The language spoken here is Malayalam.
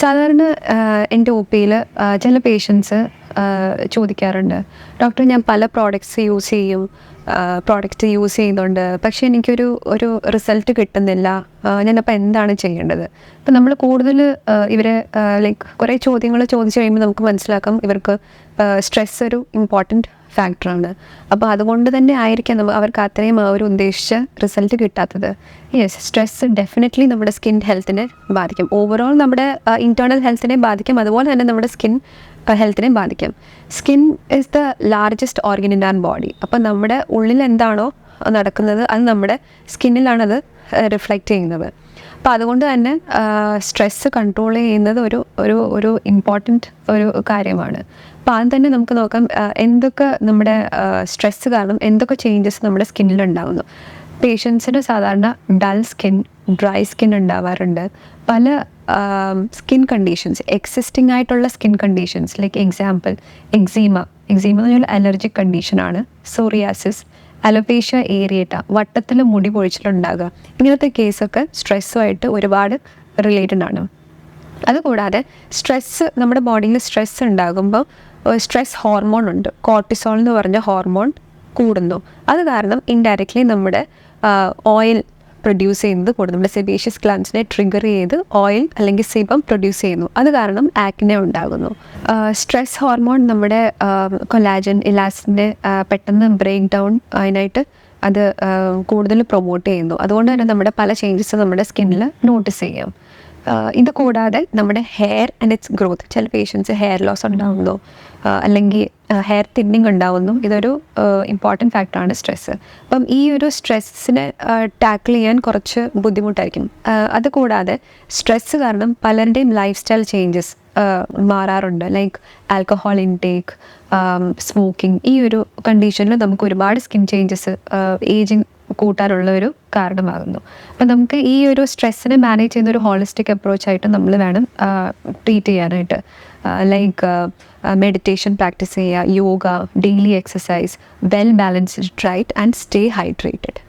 സാധാരണ എൻ്റെ ഒ പിയിൽ ചില പേഷ്യൻസ് ചോദിക്കാറുണ്ട്, ഡോക്ടർ ഞാൻ പല പ്രോഡക്റ്റ്സ് യൂസ് ചെയ്യുന്നുണ്ട്, പക്ഷേ ഒരു റിസൾട്ട് കിട്ടുന്നില്ല, ഞാനപ്പോൾ എന്താണ് ചെയ്യേണ്ടത്? അപ്പം നമ്മൾ കൂടുതൽ ഇവരെ കുറേ ചോദ്യങ്ങൾ ചോദിച്ചു കഴിയുമ്പോൾ നമുക്ക് മനസ്സിലാക്കാം ഇവർക്ക് സ്ട്രെസ് ഒരു ഇമ്പോർട്ടൻറ്റ് ഫാക്ടറാണ്. അപ്പോൾ അതുകൊണ്ട് തന്നെ ആയിരിക്കാം അവർക്ക് അത്രയും ഒരു ഉദ്ദേശിച്ച റിസൾട്ട് കിട്ടാത്തത്. യെസ്, സ്ട്രെസ് ഡെഫിനറ്റ്ലി നമ്മുടെ സ്കിൻ ഹെൽത്തിനെ ബാധിക്കും. ഓവറോൾ നമ്മുടെ ഇൻറ്റേർണൽ ഹെൽത്തിനെ ബാധിക്കും, അതുപോലെ തന്നെ നമ്മുടെ സ്കിൻ ഹെൽത്തിനെ ബാധിക്കും. Skin is the largest organ in our body. അപ്പം നമ്മുടെ ഉള്ളിൽ എന്താണോ നടക്കുന്നത് അത് നമ്മുടെ സ്കിന്നിലാണത് റിഫ്ലക്റ്റ് ചെയ്യുന്നത്. അപ്പോൾ അതുകൊണ്ട് തന്നെ സ്ട്രെസ്സ് കൺട്രോൾ ചെയ്യുന്നത് ഒരു ഇമ്പോർട്ടൻറ്റ് ഒരു കാര്യമാണ്. അപ്പോൾ ആദ്യം തന്നെ നമുക്ക് നോക്കാം എന്തൊക്കെ നമ്മുടെ സ്ട്രെസ്സ് കാരണം എന്തൊക്കെ ചേഞ്ചസ് നമ്മുടെ സ്കിന്നിലുണ്ടാകുന്നു. പേഷ്യൻസിന് സാധാരണ ഡൾ സ്കിൻ, ഡ്രൈ സ്കിൻ ഉണ്ടാവാറുണ്ട്. പല സ്കിൻ കണ്ടീഷൻസ്, എക്സിസ്റ്റിംഗ് ആയിട്ടുള്ള skin conditions like example eczema എന്ന് പറഞ്ഞാൽ അലർജിക് കണ്ടീഷനാണ്. സോറിയാസിസ്, അലോപേഷ്യ ഏരിയേറ്റ, വട്ടത്തിൽ മുടി പൊഴിച്ചിലുണ്ടാകുക, ഇങ്ങനത്തെ കേസൊക്കെ സ്ട്രെസ്സുമായിട്ട് ഒരുപാട് റിലേറ്റഡ് ആണ്. അതുകൂടാതെ സ്ട്രെസ്സ്, നമ്മുടെ ബോഡിയിൽ സ്ട്രെസ്സ് ഉണ്ടാകുമ്പോൾ സ്ട്രെസ് ഹോർമോൺ ഉണ്ട്, കോർട്ടിസോൾ എന്ന് പറഞ്ഞ ഹോർമോൺ കൂടുന്നു. അത് കാരണം ഇൻഡയറക്റ്റ്ലി നമ്മുടെ ഓയിൽ പ്രൊഡ്യൂസ് ചെയ്യുന്നത് കൂടും. നമ്മുടെ സെബേഷ്യസ് ഗ്ലാൻസിനെ ട്രിഗർ ചെയ്ത് ഓയിൽ അല്ലെങ്കിൽ സിബം പ്രൊഡ്യൂസ് ചെയ്യുന്നു. അത് കാരണം ആക്നെ ഉണ്ടാകുന്നു. സ്ട്രെസ് ഹോർമോൺ നമ്മുടെ കൊലാജൻ, ഇലാസ്റ്റിനെ പെട്ടെന്ന് ബ്രേക്ക് ഡൗൺ അതിനായിട്ട് അത് കൂടുതൽ പ്രൊമോട്ട് ചെയ്യുന്നു. അതുകൊണ്ട് തന്നെ നമ്മുടെ പല ചേഞ്ചസ് നമ്മുടെ സ്കിന്നിൽ നോട്ടീസ് ചെയ്യാം. ഇത് കൂടാതെ നമ്മുടെ ഹെയർ ആൻഡ് ഇറ്റ്സ് ഗ്രോത്ത്, ചില പേഷ്യൻസ് ഹെയർ ലോസ് ഉണ്ടാകുന്നു, അല്ലെങ്കിൽ ഹെയർ തിന്നിങ് ഉണ്ടാവുന്നു. ഇതൊരു ഇമ്പോർട്ടൻറ്റ് ഫാക്ടറാണ് സ്ട്രെസ്സ്. അപ്പം ഈ ഒരു സ്ട്രെസ്സിനെ ടാക്കിൾ ചെയ്യാൻ കുറച്ച് ബുദ്ധിമുട്ടായിരിക്കും. അതുകൂടാതെ സ്ട്രെസ്സ് കാരണം പലരുടെയും ലൈഫ് സ്റ്റൈൽ ചേഞ്ചസ് മാറാറുണ്ട്. Like alcohol intake, smoking. ഈ ഒരു കണ്ടീഷനിൽ നമുക്ക് ഒരുപാട് സ്കിൻ ചേഞ്ചസ്, ഏജിങ് കൂട്ടാനുള്ള ഒരു കാരണമാകുന്നു. അപ്പം നമുക്ക് ഈ ഒരു സ്ട്രെസ്സിനെ മാനേജ് ചെയ്യുന്ന ഒരു ഹോളിസ്റ്റിക് അപ്രോച്ചായിട്ട് നമ്മൾ വേണം ട്രീറ്റ് ചെയ്യാനായിട്ട്. ലൈക്ക് മെഡിറ്റേഷൻ പ്രാക്ടീസ് ചെയ്യുക, yoga, daily exercise, well balanced diet and stay hydrated.